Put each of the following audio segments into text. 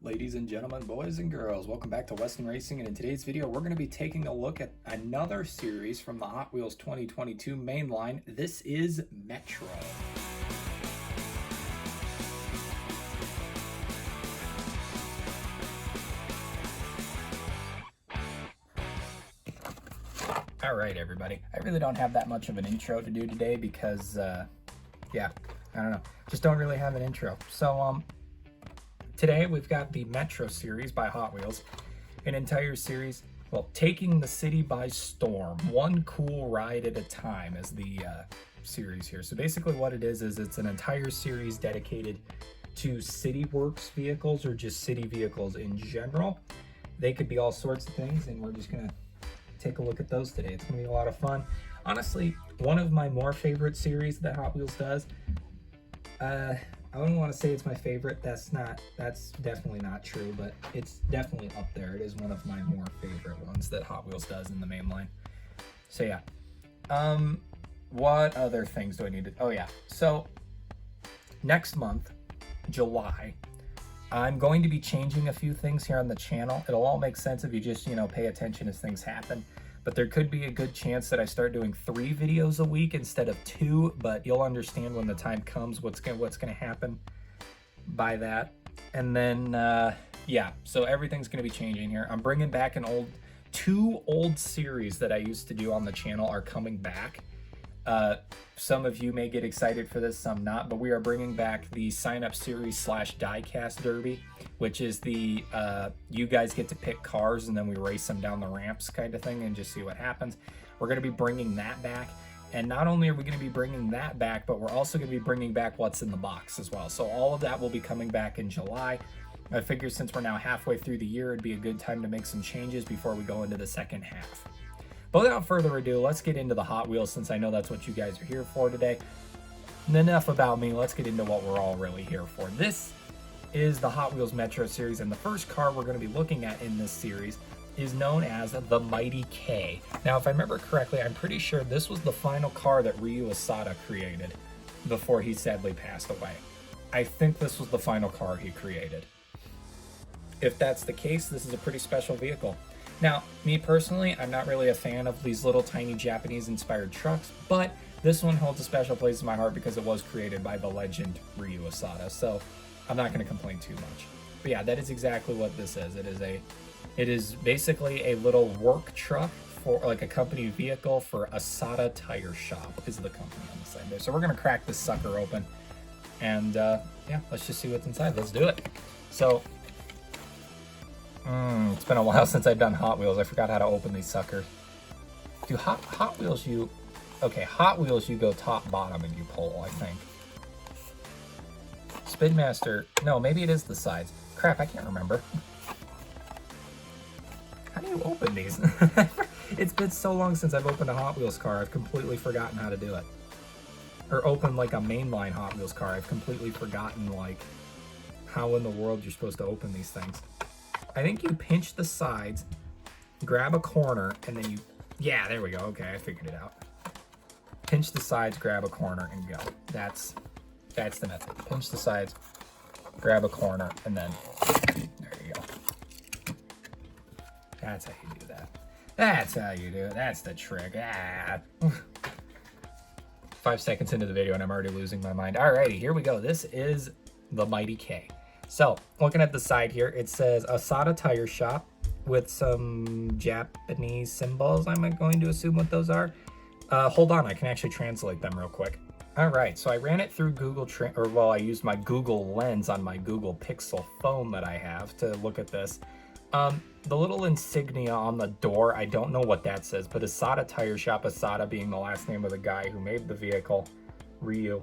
Ladies and gentlemen, boys and girls, welcome back to Weston Racing, and in today's video we're going to be taking a look at another series from the Hot Wheels 2022 Mainline. This is Metro. Alright everybody, I really don't have that much of an intro to do today because, yeah, I don't know, just don't really have an intro. So, today we've got the Metro series by Hot Wheels, an entire series, well, taking the city by storm, one cool ride at a time is the series here. So basically what it is it's an entire series dedicated to City Works vehicles or just city vehicles in general. They could be all sorts of things, and we're just gonna take a look at those today. It's gonna be a lot of fun. Honestly, one of my more favorite series that Hot Wheels does. I wouldn't want to say it's my favorite. That's definitely not true, but it's definitely up there. It is one of my more favorite ones that Hot Wheels does in the Mainline. So yeah. What other things do I need to, oh yeah. So next month, July, I'm going to be changing a few things here on the channel. It'll all make sense if you just, pay attention as things happen. But there could be a good chance that I start doing 3 videos a week instead of 2, but you'll understand when the time comes what's gonna happen by that. And then, yeah, so everything's gonna be changing here. I'm bringing back two old series that I used to do on the channel are coming back. Some of you may get excited for this, some not, but we are bringing back the sign up series / diecast derby, which is the you guys get to pick cars and then we race them down the ramps kind of thing and just see what happens. We're going to be bringing that back, and not only are we going to be bringing that back, but we're also going to be bringing back what's in the box as well. So all of that will be coming back in July. I figure since we're now halfway through the year, it'd be a good time to make some changes before we go into the second half. But without further ado, let's get into the Hot Wheels, since I know that's what you guys are here for today. And enough about me, let's get into what we're all really here for. This is the Hot Wheels Metro series, and the first car we're going to be looking at in this series is known as the Mighty K. Now, if I remember correctly, I'm pretty sure this was the final car that Ryu Asada created before he sadly passed away. I think this was the final car he created. If that's the case, this is a pretty special vehicle. Now, me personally, I'm not really a fan of these little tiny Japanese-inspired trucks, but this one holds a special place in my heart because it was created by the legend Ryu Asada, so I'm not going to complain too much. But yeah, that is exactly what this is. It is basically a little work truck for like a company vehicle for Asada Tire Shop is the company on the side there. So we're going to crack this sucker open, and yeah, let's just see what's inside. Let's do it. So it's been a while since I've done Hot Wheels. I forgot how to open these suckers. Do Hot Wheels Hot Wheels you go top, bottom, and you pull, I think. Spin Master, no, maybe it is the sides. Crap, I can't remember. How do you open these? It's been so long since I've opened a Hot Wheels car, I've completely forgotten how to do it. Or open like a mainline Hot Wheels car, I've completely forgotten like how in the world you're supposed to open these things. I think you pinch the sides, grab a corner, and then you, yeah, there we go. Okay, I figured it out. Pinch the sides, grab a corner, and go. That's the method. Pinch the sides, grab a corner, and then there you go. That's how you do that. That's how you do it. That's the trick. Ah. 5 seconds into the video and I'm already losing my mind. Alrighty, here we go. This is the Mighty K. So, looking at the side here, it says Asada Tire Shop with some Japanese symbols. I'm going to assume what those are. Hold on, I can actually translate them real quick. All right, so I ran it through I used my Google Lens on my Google Pixel phone that I have to look at this. The little insignia on the door, I don't know what that says, but Asada Tire Shop, Asada being the last name of the guy who made the vehicle, Ryu.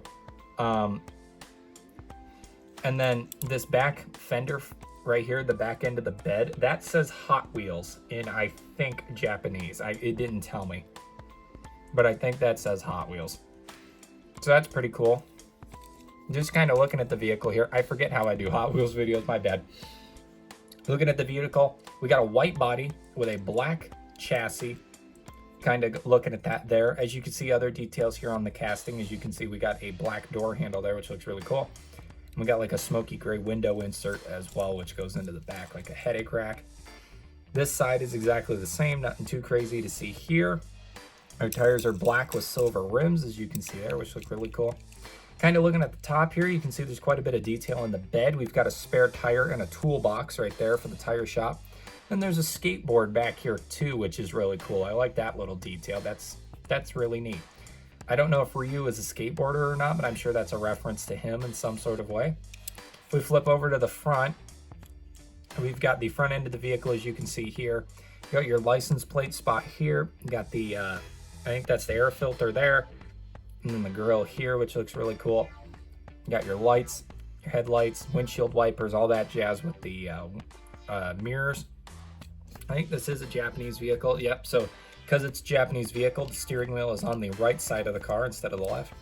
And then this back fender right here, the back end of the bed, that says Hot Wheels in, I think, Japanese. It didn't tell me, but I think that says Hot Wheels. So that's pretty cool. Just kind of looking at the vehicle here. I forget how I do Hot Wheels videos, my bad. Looking at the vehicle, we got a white body with a black chassis. Kind of looking at that there. As you can see, other details here on the casting. As you can see, we got a black door handle there, which looks really cool. We got like a smoky gray window insert as well, which goes into the back like a headache rack. This side is exactly the same, nothing too crazy to see here. Our tires are black with silver rims, as you can see there, which look really cool. Kind of looking at the top here, you can see there's quite a bit of detail in the bed. We've got a spare tire and a toolbox right there for the tire shop. And there's a skateboard back here too, which is really cool. I like that little detail. That's really neat. I don't know if Ryu is a skateboarder or not, but I'm sure that's a reference to him in some sort of way. If we flip over to the front, we've got the front end of the vehicle, as you can see here. You got your license plate spot here. You got the, I think that's the air filter there. And then the grill here, which looks really cool. You got your lights, your headlights, windshield wipers, all that jazz with the mirrors. I think this is a Japanese vehicle. Yep, so because it's a Japanese vehicle, the steering wheel is on the right side of the car instead of the left.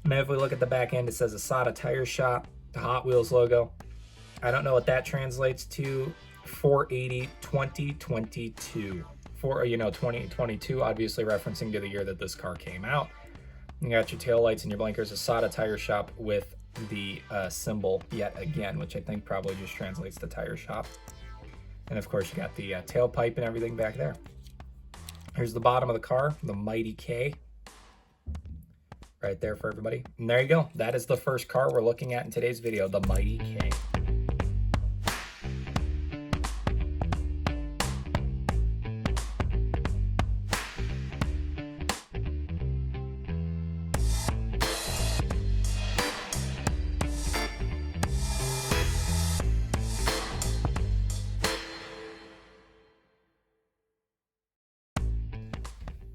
And then if we look at the back end, it says Asada Tire Shop, the Hot Wheels logo. I don't know what that translates to. 480 2022. 2022, obviously referencing to the year that this car came out. You got your taillights and your blinkers, Asada Tire Shop with the symbol yet again, which I think probably just translates to tire shop. And of course you got the tailpipe and everything back there. Here's the bottom of the car, the Mighty K. Right there for everybody. And there you go. That is the first car we're looking at in today's video, the Mighty K.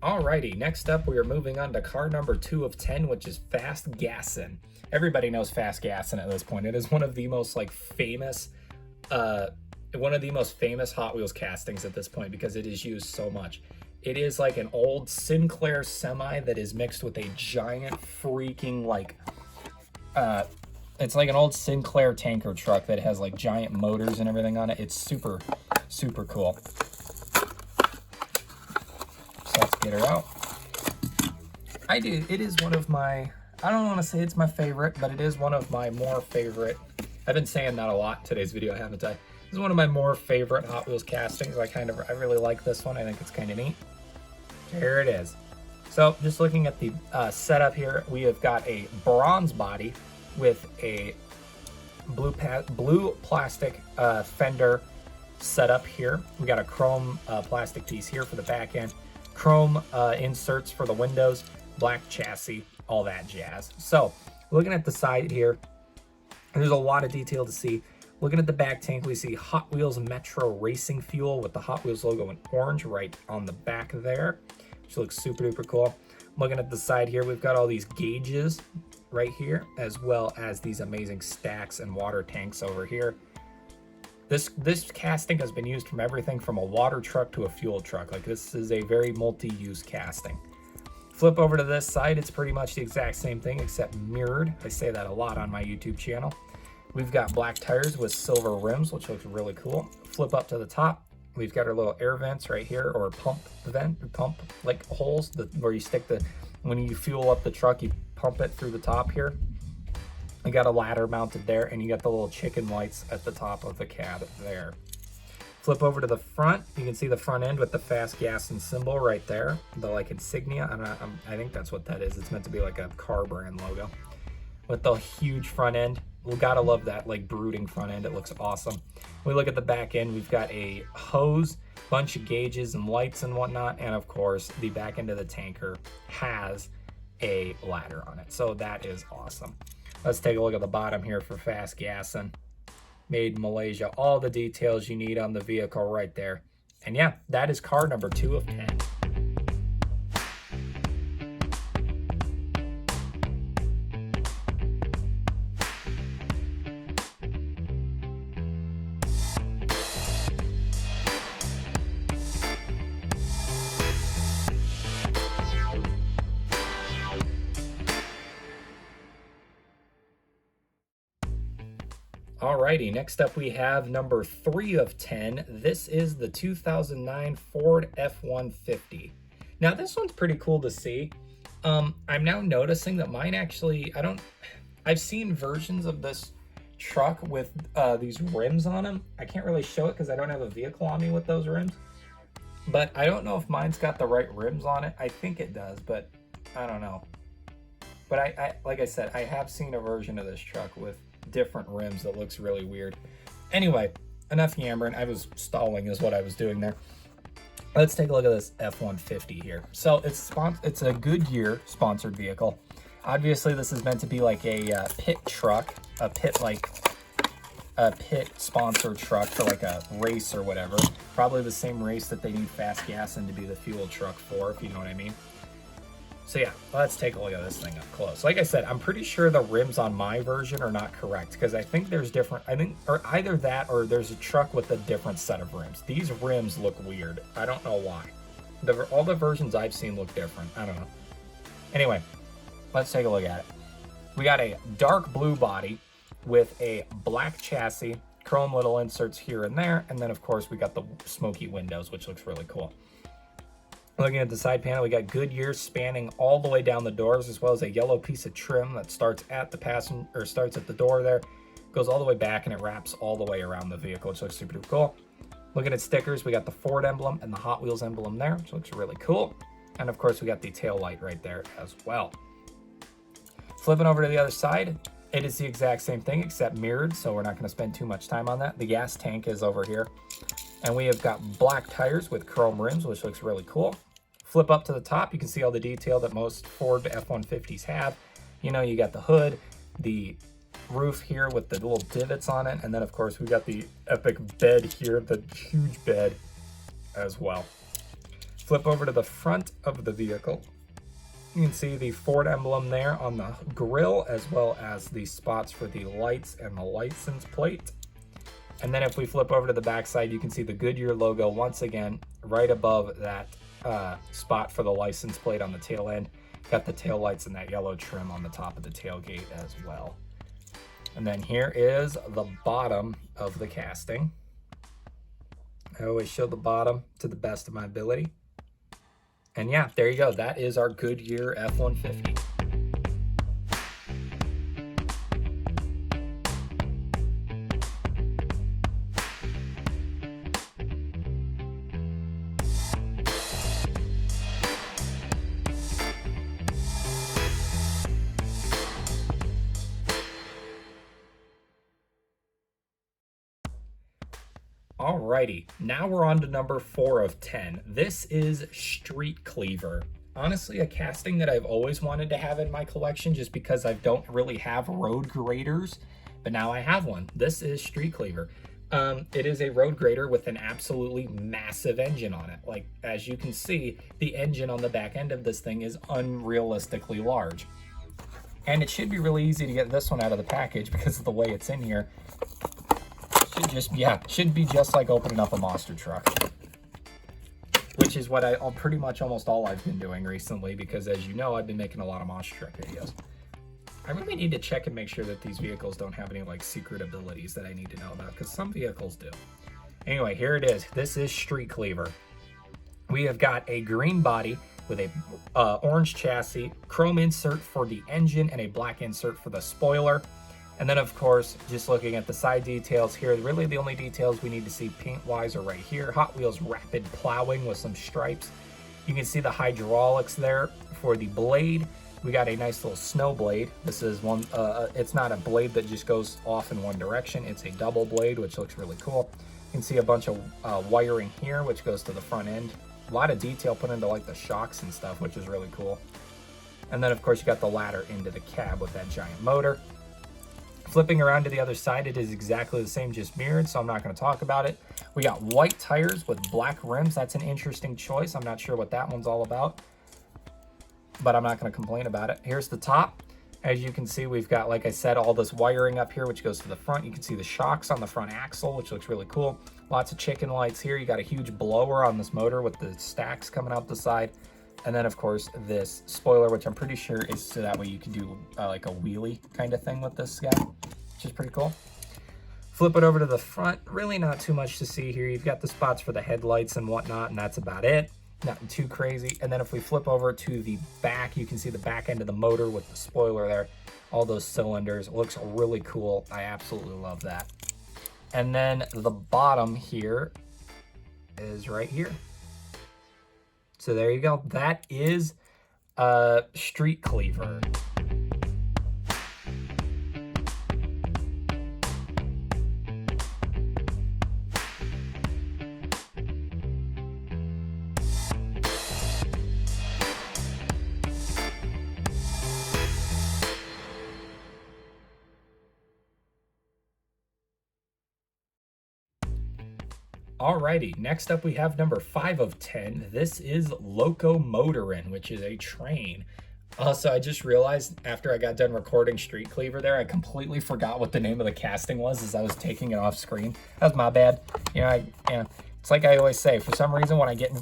Alrighty, next up we are moving on to car number 2 of 10, which is Fast Gassin'. Everybody knows Fast Gassin' at this point. It is one of the most famous Hot Wheels castings at this point because it is used so much. It is like an old Sinclair semi that is mixed with a giant freaking it's like an old Sinclair tanker truck that has like giant motors and everything on it. It's super, super cool. So let's get her out. It is one of my, I don't want to say it's my favorite, but it is one of my more favorite. I've been saying that a lot in today's video, haven't I? This is one of my more favorite Hot Wheels castings. I really like this one. I think it's kind of neat. Here it is. So just looking at the setup here, we have got a bronze body with a blue plastic fender setup here. We got a chrome plastic piece here for the back end. Chrome inserts for the windows, black chassis, all that jazz. So looking at the side here, there's a lot of detail to see. Looking at the back tank, we see Hot Wheels Metro Racing Fuel with the Hot Wheels logo in orange right on the back there, which looks super duper cool. Looking at the side here, we've got all these gauges right here, as well as these amazing stacks and water tanks over here. This casting has been used from everything from a water truck to a fuel truck. Like, this is a very multi-use casting. Flip over to this side, it's pretty much the exact same thing except mirrored. I say that a lot on my YouTube channel. We've got black tires with silver rims, which looks really cool. Flip up to the top, we've got our little air vents right here, or pump like holes where you stick when you fuel up the truck, you pump it through the top here. You got a ladder mounted there, and you got the little chicken lights at the top of the cab there. Flip over to the front, you can see the front end with the Fast Gassin' symbol right there, the insignia. I think that's what that is. It's meant to be like a car brand logo with the huge front end. We gotta love that brooding front end. It looks awesome. We look at the back end, we've got a hose, bunch of gauges and lights and whatnot, and of course the back end of the tanker has a ladder on it, so that is awesome. Let's take a look at the bottom here for Fast Gassin'. Made in Malaysia. All the details you need on the vehicle right there. And yeah, that is car number 2 of 10. Alrighty, next up we have number 3 of 10. This is the 2009 Ford F-150. Now this one's pretty cool to see. I'm now noticing that mine actually, I've seen versions of this truck with these rims on them. I can't really show it because I don't have a vehicle on me with those rims. But I don't know if mine's got the right rims on it. I think it does, but I don't know. But I like I said, I have seen a version of this truck with different rims that looks really weird. Anyway, enough yammering. I was stalling is what I was doing there. Let's take a look at this F-150 here. So it's a Goodyear sponsored vehicle. Obviously, this is meant to be like a pit truck, a pit sponsored truck for like a race or whatever. Probably the same race that they need fast gas in to be the fuel truck for, if you know what I mean. So yeah, let's take a look at this thing up close. Like I said, I'm pretty sure the rims on my version are not correct because I think there's different, or either that or there's a truck with a different set of rims. These rims look weird. I don't know why. All the versions I've seen look different. I don't know. Anyway, let's take a look at it. We got a dark blue body with a black chassis, chrome little inserts here and there, and then of course we got the smoky windows, which looks really cool. Looking at the side panel, we got Goodyear spanning all the way down the doors, as well as a yellow piece of trim that starts at the door there, goes all the way back, and it wraps all the way around the vehicle, which looks super cool. Looking at stickers, we got the Ford emblem and the Hot Wheels emblem there, which looks really cool. And of course, we got the tail light right there as well. Flipping over to the other side, it is the exact same thing except mirrored, so we're not going to spend too much time on that. The gas tank is over here. And we have got black tires with chrome rims, which looks really cool. Flip up to the top, you can see all the detail that most Ford F-150s have. You know, you got the hood, the roof here with the little divots on it, and then of course we got the epic bed here, the huge bed as well. Flip over to the front of the vehicle. You can see the Ford emblem there on the grille, as well as the spots for the lights and the license plate. And then if we flip over to the back side, you can see the Goodyear logo once again right above that spot for the license plate on the tail end. Got the tail lights and that yellow trim on the top of the tailgate as well. And then here is the bottom of the casting. I always show the bottom to the best of my ability. And yeah, there you go. That is our Goodyear F-150. Alrighty, now we're on to number 4 of 10. This is Street Cleaver. Honestly, a casting that I've always wanted to have in my collection just because I don't really have road graders, but now I have one. This is Street Cleaver. It is a road grader with an absolutely massive engine on it. Like, as you can see, the engine on the back end of this thing is unrealistically large. And it should be really easy to get this one out of the package because of the way it's in here. Should be just like opening up a monster truck, which is what pretty much almost all I've been doing recently, because as you know, I've been making a lot of monster truck videos. I really need to check and make sure that these vehicles don't have any like secret abilities that I need to know about, because some vehicles do. Anyway, here it is. This is Street Cleaver. We have got a green body with a orange chassis, chrome insert for the engine, and a black insert for the spoiler. And then, of course, just looking at the side details here, really the only details we need to see paint-wise are right here. Hot Wheels rapid plowing with some stripes. You can see the hydraulics there for the blade. We got a nice little snow blade. This is one, it's not a blade that just goes off in one direction. It's a double blade, which looks really cool. You can see a bunch of wiring here, which goes to the front end. A lot of detail put into like the shocks and stuff, which is really cool. And then, of course, you got the ladder into the cab with that giant motor. Flipping around to the other side, it is exactly the same, just mirrored, so I'm not going to talk about it. We got white tires with black rims. That's an interesting choice. I'm not sure what that one's all about, but I'm not going to complain about it. Here's the top. As you can see, we've got, like I said, all this wiring up here, which goes to the front. You can see the shocks on the front axle, which looks really cool. Lots of chicken lights here. You got a huge blower on this motor with the stacks coming out the side. And then, of course, this spoiler, which I'm pretty sure is so that way you can do like a wheelie kind of thing with this guy, which is pretty cool. Flip it over to the front. Really not too much to see here. You've got the spots for the headlights and whatnot, and that's about it. Nothing too crazy. And then if we flip over to the back, you can see the back end of the motor with the spoiler there. all those cylinders. It looks really cool. I absolutely love that. And then the bottom here is right here. So there you go. That is a street cleaver. Alrighty, next up we have number 5 of 10. This is locomotorin, which is a train. Also, I just realized after I got done recording Street Cleaver there, I completely forgot what the name of the casting was as I was taking it off screen. That was my bad. You know, it's like I always say, for some reason when I get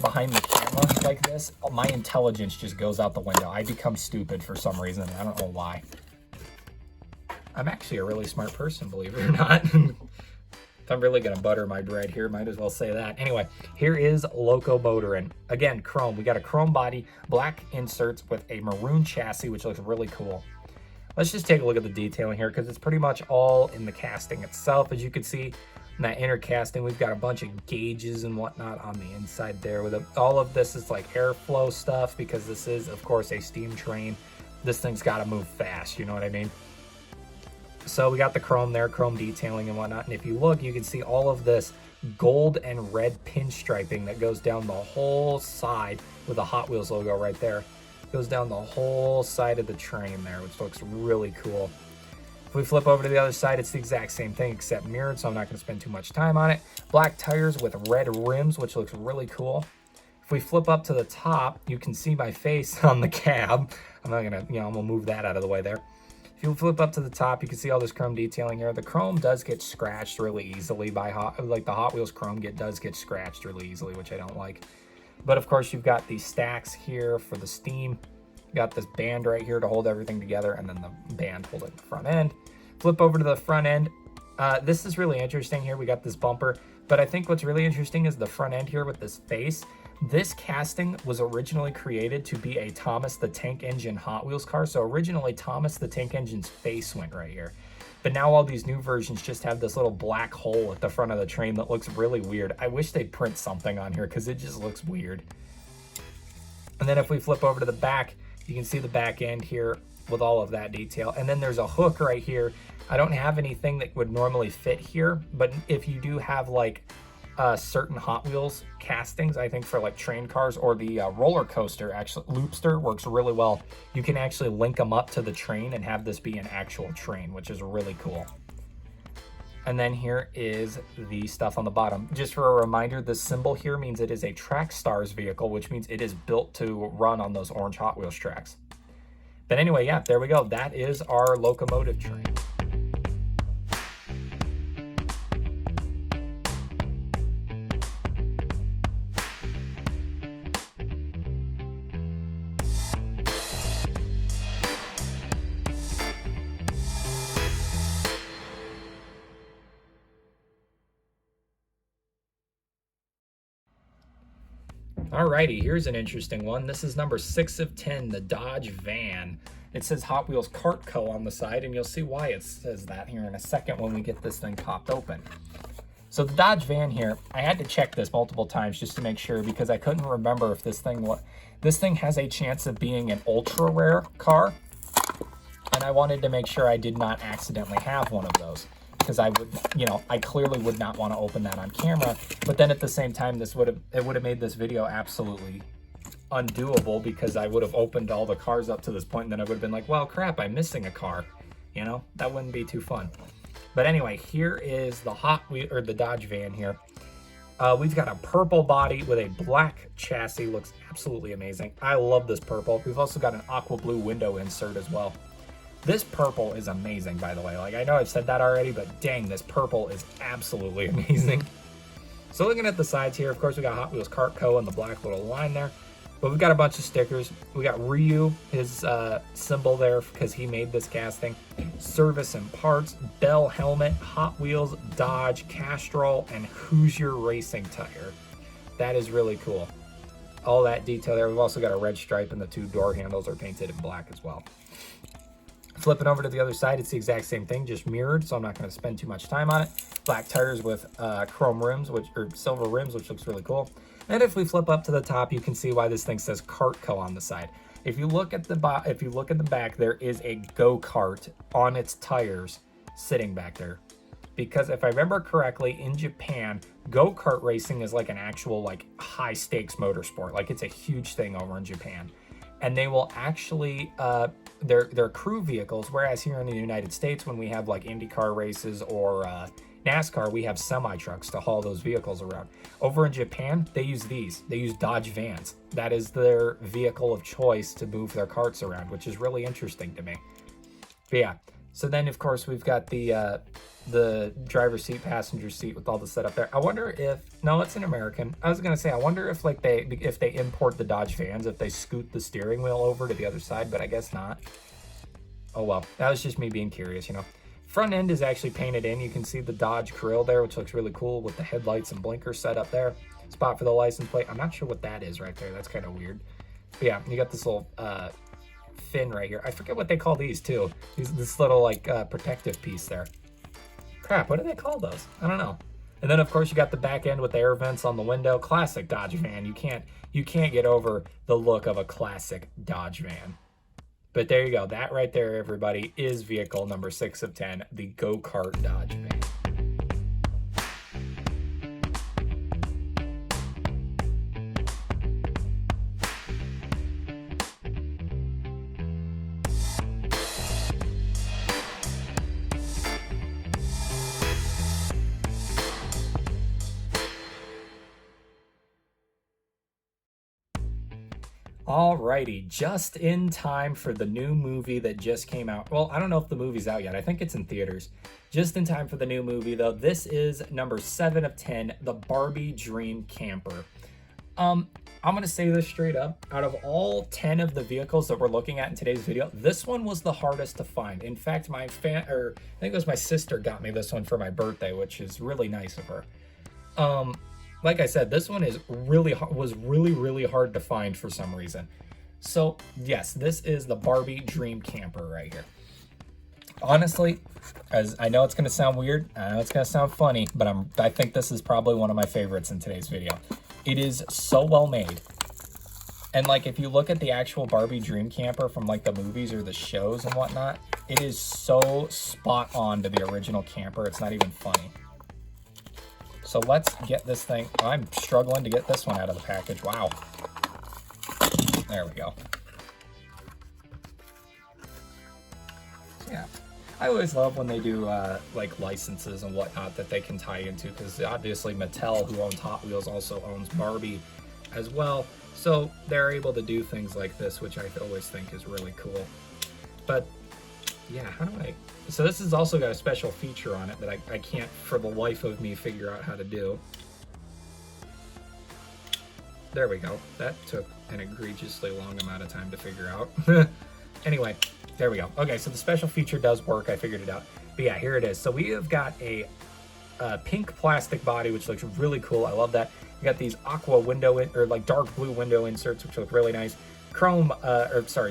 behind the camera like this, my intelligence just goes out the window. I become stupid for some reason. I don't know why. I'm actually a really smart person, believe it or not. If I'm really gonna butter my bread here, might as well say that. Anyway, here is locomotorin. Again, chrome. We got a chrome body, black inserts with a maroon chassis, which looks really cool. Let's just take a look at the detailing here because it's pretty much all in the casting itself. As you can see in that inner casting, we've got a bunch of gauges and whatnot on the inside there. All of this is like airflow stuff because this is, of course, a steam train. This thing's got to move fast, you know what I mean? So we got the chrome there, chrome detailing and whatnot. And if you look, you can see all of this gold and red pinstriping that goes down the whole side with the Hot Wheels logo right there. Goes down the whole side of the train there, which looks really cool. If we flip over to the other side, it's the exact same thing except mirrored, so I'm not going to spend too much time on it. Black tires with red rims, which looks really cool. If we flip up to the top, you can see my face on the cab. I'm not going to, I'm going to move that out of the way there. If you flip up to the top, you can see all this chrome detailing here. The chrome does get scratched really easily by the Hot Wheels chrome does get scratched really easily, which I don't like. But of course, you've got these stacks here for the steam. You got this band right here to hold everything together, and then the band holding the front end. Flip over to the front end. This is really interesting here. We got this bumper, but I think what's really interesting is the front end here with this face. This casting was originally created to be a Thomas the Tank Engine Hot Wheels car. So originally Thomas the Tank Engine's face went right here. But now all these new versions just have this little black hole at the front of the train that looks really weird. I wish they'd print something on here because it just looks weird. And then if we flip over to the back, you can see the back end here with all of that detail. And then there's a hook right here. I don't have anything that would normally fit here, but if you do have like certain Hot Wheels castings, I think for like train cars or the roller coaster, actually Loopster works really well. You can actually link them up to the train and have this be an actual train, which is really cool. And then here is the stuff on the bottom. Just for a reminder, the symbol here means it is a Track Stars vehicle, which means it is built to run on those orange Hot Wheels tracks. But anyway, yeah, there we go. That is our locomotive train. Alrighty, here's an interesting one. This is number 6 of 10, the Dodge Van. It says Hot Wheels Kart Co. on the side, and you'll see why it says that here in a second when we get this thing popped open. So the Dodge Van here, I had to check this multiple times just to make sure because I couldn't remember if this thing has a chance of being an ultra rare car, and I wanted to make sure I did not accidentally have one of those. Because I would, I clearly would not want to open that on camera. But then at the same time, it would have made this video absolutely undoable because I would have opened all the cars up to this point, and then I would have been like, well, crap, I'm missing a car. That wouldn't be too fun. But anyway, here is the the Dodge Van here. We've got a purple body with a black chassis. Looks absolutely amazing. I love this purple. We've also got an aqua blue window insert as well. This purple is amazing, by the way. Like, I know I've said that already, but dang, this purple is absolutely amazing. So looking at the sides here, of course, we got Hot Wheels Kart Co. and the black little line there. But we've got a bunch of stickers. We got Ryu, his symbol there because he made this casting. Service and parts, Bell helmet, Hot Wheels, Dodge, Castrol, and Hoosier Racing Tire. That is really cool. All that detail there. We've also got a red stripe, and the 2 door handles are painted in black as well. Flipping over to the other side, it's the exact same thing, just mirrored, so I'm not going to spend too much time on it. Black tires with chrome rims, or silver rims, which looks really cool. And if we flip up to the top, you can see why this thing says Cartco on the side. If you look at the back, there is a go-kart on its tires sitting back there. Because if I remember correctly, in Japan, go-kart racing is like an actual like high-stakes motorsport. Like it's a huge thing over in Japan. And they will actually, they're crew vehicles, whereas here in the United States, when we have like IndyCar races or NASCAR, we have semi-trucks to haul those vehicles around. Over in Japan, they use these. They use Dodge vans. That is their vehicle of choice to move their carts around, which is really interesting to me. But yeah, so then of course we've got the driver's seat, passenger seat with all the setup there. I wonder if, no, it's an American. I was gonna say, I wonder if like if they import the Dodge vans, if they scoot the steering wheel over to the other side, but I guess not. Oh well, that was just me being curious, you know. Front end is actually painted in. You can see the Dodge grill there, which looks really cool with the headlights and blinkers set up there. Spot for the license plate. I'm not sure what that is right there. That's kind of weird. But yeah, you got this little fin right here. I forget what they call these too. This little like protective piece there. Crap, what do they call those? I don't know. And then of course you got the back end with the air vents on the window. Classic Dodge van. You can't get over the look of a classic Dodge van. But there you go. That right there, everybody, is vehicle number 6 of 10, the go-kart Dodge van. Alrighty, just in time for the new movie that just came out. Well, I don't know if the movie's out yet. I think it's in theaters. Just in time for the new movie, though. This is number 7 of 10, the Barbie Dream Camper. I'm going to say this straight up. Out of all 10 of the vehicles that we're looking at in today's video, this one was the hardest to find. In fact, I think it was my sister got me this one for my birthday, which is really nice of her. Like I said, this one was really hard to find for some reason. So yes, this is the Barbie Dream Camper right here. Honestly, as I know it's going to sound weird, I know it's going to sound funny, but I think this is probably one of my favorites in today's video. It is so well made. And like if you look at the actual Barbie Dream Camper from like the movies or the shows and whatnot, it is so spot on to the original camper. It's not even funny. So let's get this thing. I'm struggling to get this one out of the package. Wow. There we go. So yeah, I always love when they do like licenses and whatnot that they can tie into, because obviously Mattel, who owns Hot Wheels, also owns Barbie as well. So they're able to do things like this, which I always think is really cool. But yeah, how do I... So this has also got a special feature on it that I can't for the life of me figure out how to do. There we go. That took an egregiously long amount of time to figure out. Anyway, there we go. Okay, so the special feature does work. I figured it out. But yeah, here it is. So we have got a pink plastic body, which looks really cool. I love that. We got these aqua window, or like dark blue window inserts, which look really nice. Chrome,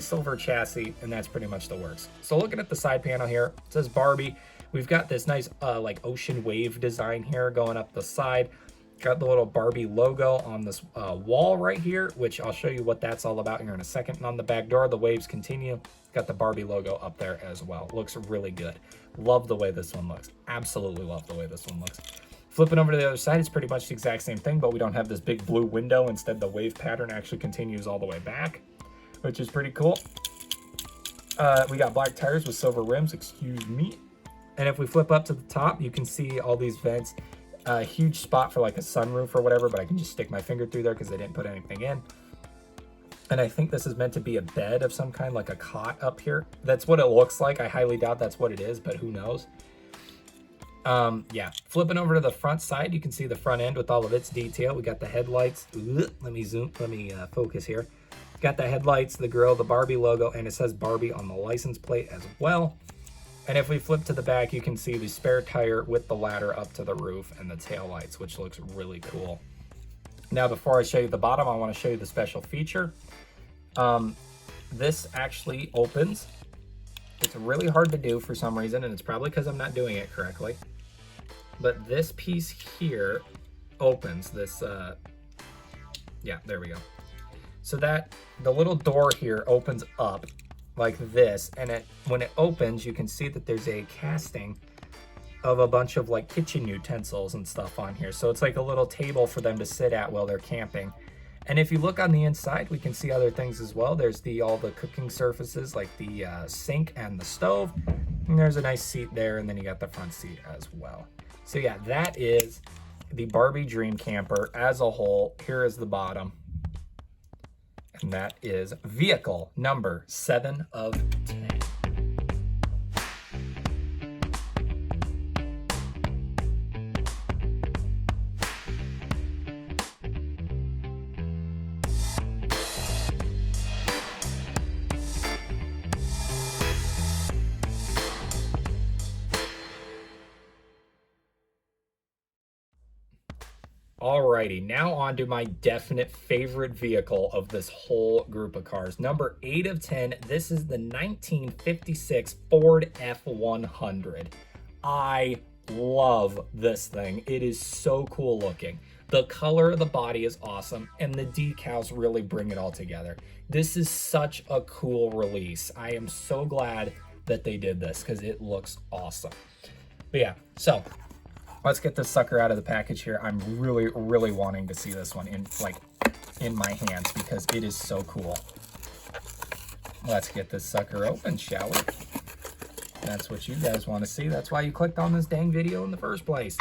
silver chassis, and that's pretty much the works. So looking at the side panel here, it says Barbie. We've got this nice like ocean wave design here going up the side. Got the little Barbie logo on this wall right here, which I'll show you what that's all about here in a second. And on the back door, the waves continue. Got the Barbie logo up there as well. Looks really good. Love the way this one looks. Absolutely love the way this one looks. Flipping over to the other side, it's pretty much the exact same thing, but we don't have this big blue window. Instead, the wave pattern actually continues all the way back, which is pretty cool. We got black tires with silver rims, excuse me. And if we flip up to the top, you can see all these vents. A huge spot for like a sunroof or whatever, but I can just stick my finger through there because they didn't put anything in. And I think this is meant to be a bed of some kind, like a cot up here. That's what it looks like. I highly doubt that's what it is, but who knows? Yeah, flipping over to the front side, you can see the front end with all of its detail. We got the headlights. Let me focus here. Got the headlights, the grille, the Barbie logo, and it says Barbie on the license plate as well. And if we flip to the back, you can see the spare tire with the ladder up to the roof and the tail lights, which looks really cool. Now, before I show you the bottom, I want to show you the special feature. This actually opens It's really hard to do for some reason, and it's probably because I'm not doing it correctly. But this piece here opens this, yeah, there we go. So that the little door here opens up like this, and when it opens, you can see that there's a casting of a bunch of like kitchen utensils and stuff on here. So it's like a little table for them to sit at while they're camping. And if you look on the inside, we can see other things as well. There's all the cooking surfaces, like the sink and the stove. And there's a nice seat there, and then you got the front seat as well. So yeah, that is the Barbie Dream Camper as a whole. Here is the bottom. And that is vehicle number 7 of 10. Alrighty, now on to my definite favorite vehicle of this whole group of cars. Number 8 of 10, this is the 1956 Ford F100. I love this thing. It is so cool looking. The color of the body is awesome, and the decals really bring it all together. This is such a cool release. I am so glad that they did this because it looks awesome. But yeah, so let's get this sucker out of the package here. I'm really wanting to see this one in my hands because it is so cool. Let's get this sucker open, shall we? That's what you guys want to see. That's why you clicked on this dang video in the first place.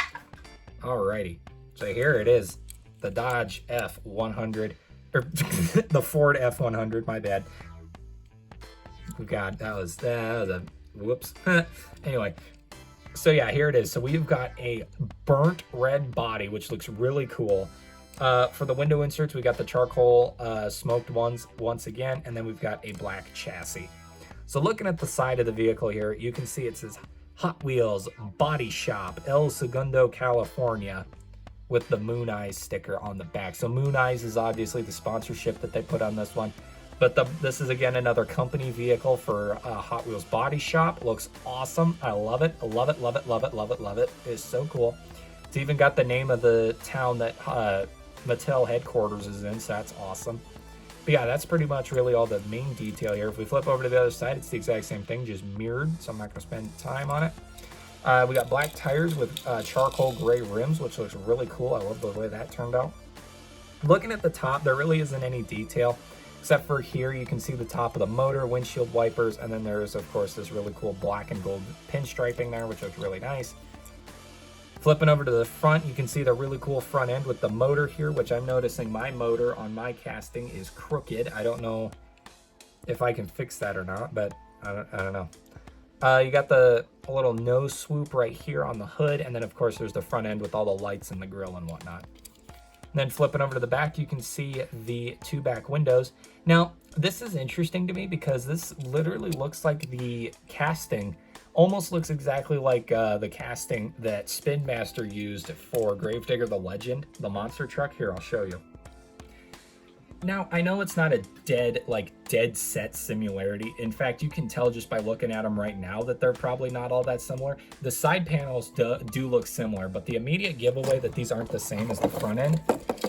Alrighty, so here it is, the Dodge F100, or the Ford F100. My bad. God, that was a whoops. Anyway. So yeah, here it is. So we've got a burnt red body, which looks really cool. For the window inserts, we got the charcoal smoked ones once again, and then we've got a black chassis. So looking at the side of the vehicle here, you can see it says Hot Wheels Body Shop, El Segundo, California, with the Moon Eyes sticker on the back. So Moon Eyes is obviously the sponsorship that they put on this one. But this is, again, another company vehicle for Hot Wheels Body Shop. Looks awesome. I love it. I love it, love it, love it, love it, love it. It's so cool. It's even got the name of the town that Mattel headquarters is in, so that's awesome. But yeah, that's pretty much really all the main detail here. If we flip over to the other side, it's the exact same thing, just mirrored, so I'm not going to spend time on it. We got black tires with charcoal gray rims, which looks really cool. I love the way that turned out. Looking at the top, there really isn't any detail. Except for here, you can see the top of the motor, windshield wipers, and then there's, of course, this really cool black and gold pinstriping there, which looks really nice. Flipping over to the front, you can see the really cool front end with the motor here, which I'm noticing my motor on my casting is crooked. I don't know if I can fix that or not, but I don't know. You got the little nose swoop right here on the hood, and then, of course, there's the front end with all the lights and the grill and whatnot. And then flipping over to the back, you can see the 2 back windows. Now, this is interesting to me because this literally looks like the casting, almost looks exactly like the casting that Spin Master used for Gravedigger the Legend, the monster truck. Here, I'll show you. Now, I know it's not a dead set similarity. In fact, you can tell just by looking at them right now that they're probably not all that similar. The side panels do look similar, but the immediate giveaway that these aren't the same as the front end,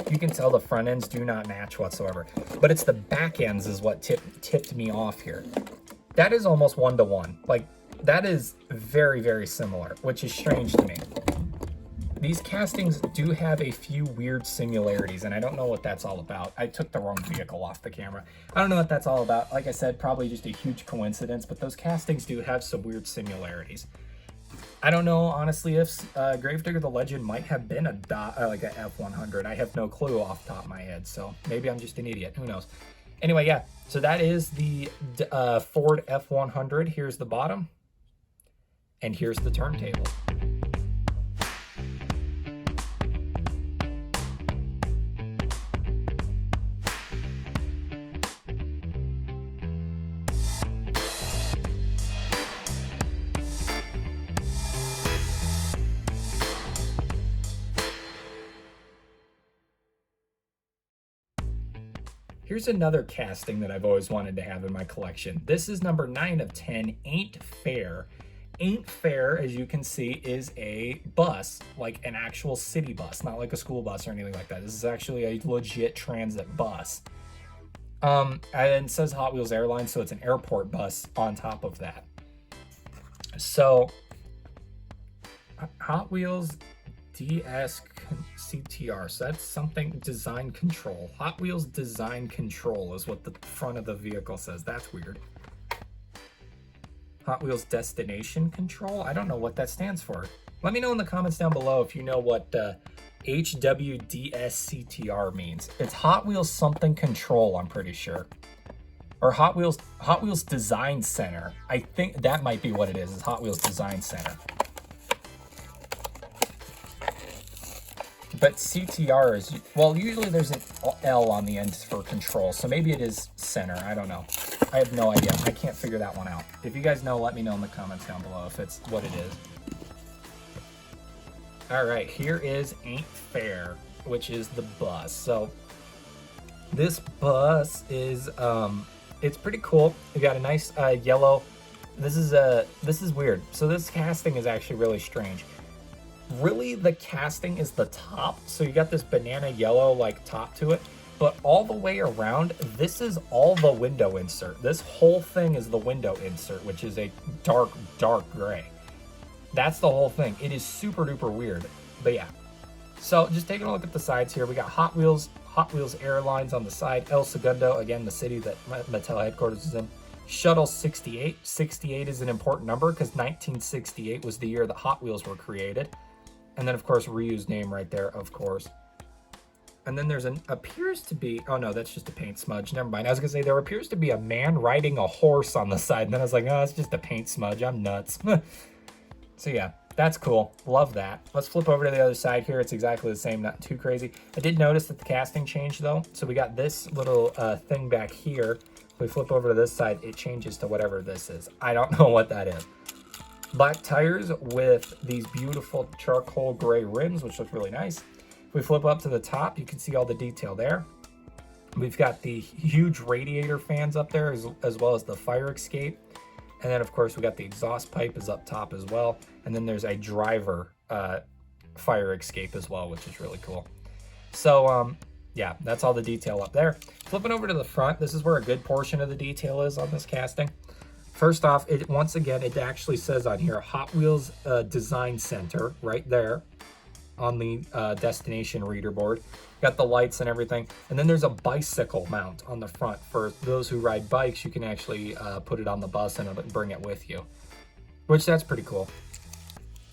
you can tell the front ends do not match whatsoever. But it's the back ends is what tipped me off here. That is almost 1-to-1. Like, that is very similar, which is strange to me. These castings do have a few weird similarities, and I don't know what that's all about. I took the wrong vehicle off the camera. I don't know what that's all about. Like I said, probably just a huge coincidence, but those castings do have some weird similarities. I don't know, honestly, if Gravedigger the Legend might have been a F100. I have no clue off the top of my head, so maybe I'm just an idiot. Who knows? Anyway, yeah, so that is the Ford F100. Here's the bottom, and here's the turntable. Here's another casting that I've always wanted to have in my collection. This is number 9 of 10, Ain't Fair. Ain't Fair, as you can see, is a bus, like an actual city bus, not like a school bus or anything like that. This is actually a legit transit bus. And it says Hot Wheels Airlines, so it's an airport bus on top of that. So, Hot Wheels DS CTR, so that's something design control. Hot Wheels design control is what the front of the vehicle says. That's weird. Hot Wheels destination control? I don't know what that stands for. Let me know in the comments down below if you know what HWDSCTR means. It's Hot Wheels something control, I'm pretty sure. Or Hot Wheels Design Center. I think that might be what it is. It's Hot Wheels Design Center. But CTR is, well, usually there's an L on the end for control, so maybe it is center. I don't know. I have no idea. I can't figure that one out. If you guys know, let me know in the comments down below if it's what it is. All right, here is Ain't Fair, which is the bus. So this bus is, it's pretty cool. We got a nice yellow. This is weird. So this casting is actually really strange. Really, the casting is the top, so you got this banana yellow like top to it, but all the way around, this is all the window insert. This whole thing is the window insert, which is a dark gray. That's the whole thing. It is super duper weird, but yeah. So just taking a look at the sides here, we got Hot Wheels Airlines on the side, El Segundo, again, the city that Mattel headquarters is in. Shuttle 68. 68 is an important number because 1968 was the year that Hot Wheels were created. And then, of course, Ryu's name right there, of course. And then there's appears to be, oh no, that's just a paint smudge. Never mind. I was going to say there appears to be a man riding a horse on the side. And then I was like, oh, it's just a paint smudge. I'm nuts. So yeah, that's cool. Love that. Let's flip over to the other side here. It's exactly the same, not too crazy. I did notice that the casting changed though. So we got this little thing back here. If we flip over to this side, it changes to whatever this is. I don't know what that is. Black tires with these beautiful charcoal gray rims, which look really nice. If we flip up to the top, you can see all the detail there. We've got the huge radiator fans up there, as well as the fire escape. And then, of course, we got the exhaust pipe is up top as well. And then there's a driver fire escape as well, which is really cool. So, yeah, that's all the detail up there. Flipping over to the front, this is where a good portion of the detail is on this casting. First off, once again, it actually says on here, Hot Wheels Design Center, right there on the destination reader board. Got the lights and everything. And then there's a bicycle mount on the front. For those who ride bikes, you can actually put it on the bus and bring it with you, which that's pretty cool.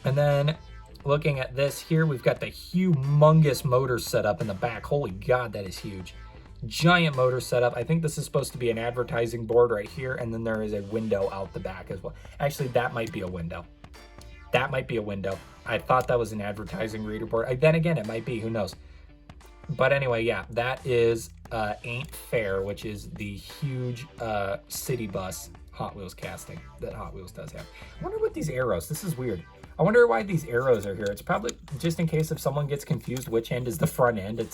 And then looking at this here, we've got the humongous motor setup in the back. Holy God, that is huge. Giant motor setup. I think this is supposed to be an advertising board right here, and then there is a window out the back as well. Actually, that might be a window. That might be a window. I thought that was an advertising reader board. Then again, it might be. Who knows? But anyway, yeah, that is Ain't Fair, which is the huge city bus Hot Wheels casting that Hot Wheels does have. I wonder what these arrows. This is weird. I wonder why these arrows are here. It's probably just in case if someone gets confused which end is the front end.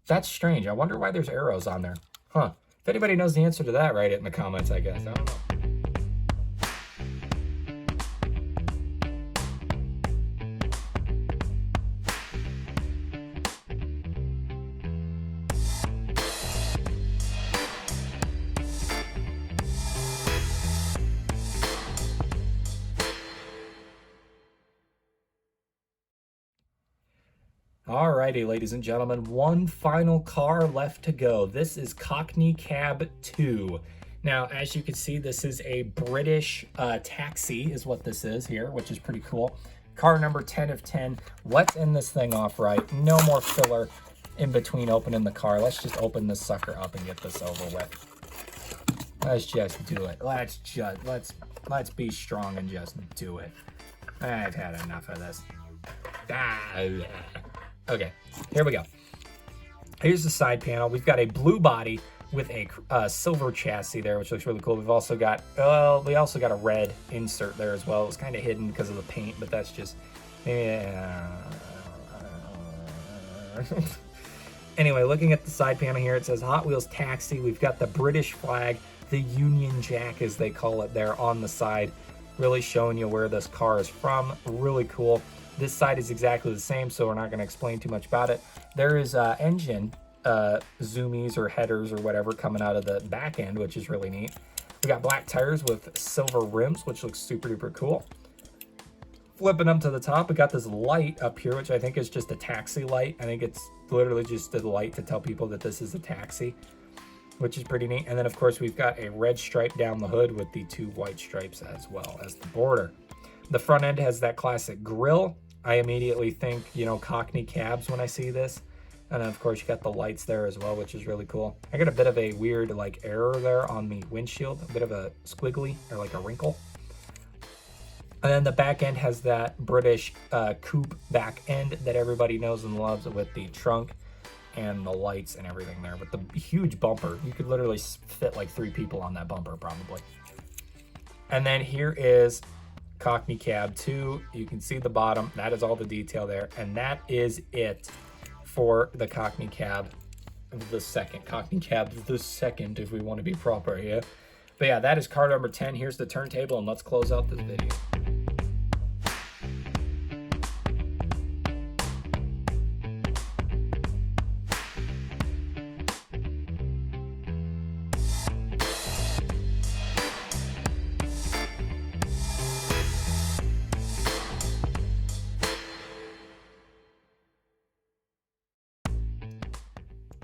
That's strange. I wonder why there's arrows on there. Huh. If anybody knows the answer to that, write it in the comments, I guess. I don't know. Alrighty, ladies and gentlemen, one final car left to go. This is Cockney Cab 2. Now, as you can see, this is a British taxi is what this is here, which is pretty cool. Car number 10 of 10. Let's end this thing off right. No more filler in between opening the car. Let's just open this sucker up and get this over with. Let's just do it. Let's be strong and just do it. I've had enough of this. Okay, here we go. Here's the side panel. We've got a blue body with a silver chassis there, which looks really cool. We've also got, we also got a red insert there as well. It was kind of hidden because of the paint, but that's just, Anyway, looking at the side panel here, it says Hot Wheels Taxi. We've got the British flag, the Union Jack as they call it there on the side, really showing you where this car is from. Really cool. This side is exactly the same, so we're not going to explain too much about it. There is engine zoomies or headers or whatever coming out of the back end, which is really neat. We got black tires with silver rims, which looks super duper cool. Flipping up to the top, we got this light up here, which I think is just a taxi light. I think it's literally just a light to tell people that this is a taxi, which is pretty neat. And then, of course, we've got a red stripe down the hood with the 2 white stripes as well as the border. The front end has that classic grille. I immediately think, you know, Cockney cabs when I see this. And then, of course, you got the lights there as well, which is really cool. I got a bit of a weird, like, error there on the windshield, a bit of a squiggly or like a wrinkle. And then the back end has that British coupe back end that everybody knows and loves with the trunk and the lights and everything there. But the huge bumper, you could literally fit like 3 people on that bumper probably. And then here is Cockney Cab 2. You can see the bottom. That is all the detail there. And that is it for the Cockney Cab the second. Cockney Cab the second, if we want to be proper here. But yeah, that is car number 10. Here's the turntable, and let's close out this video.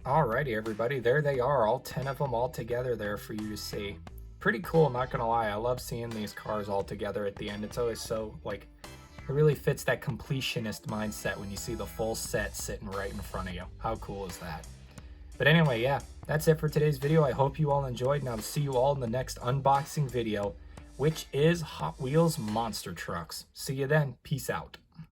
Alrighty, everybody, there they are, all 10 of them all together there for you to see. Pretty cool, not gonna lie. I love seeing these cars all together at the end. It's always so, like, it really fits that completionist mindset when you see the full set sitting right in front of you. How cool is that? But anyway, yeah, that's it for today's video. I hope you all enjoyed, and I'll see you all in the next unboxing video, which is Hot Wheels Monster Trucks. See you then. Peace out.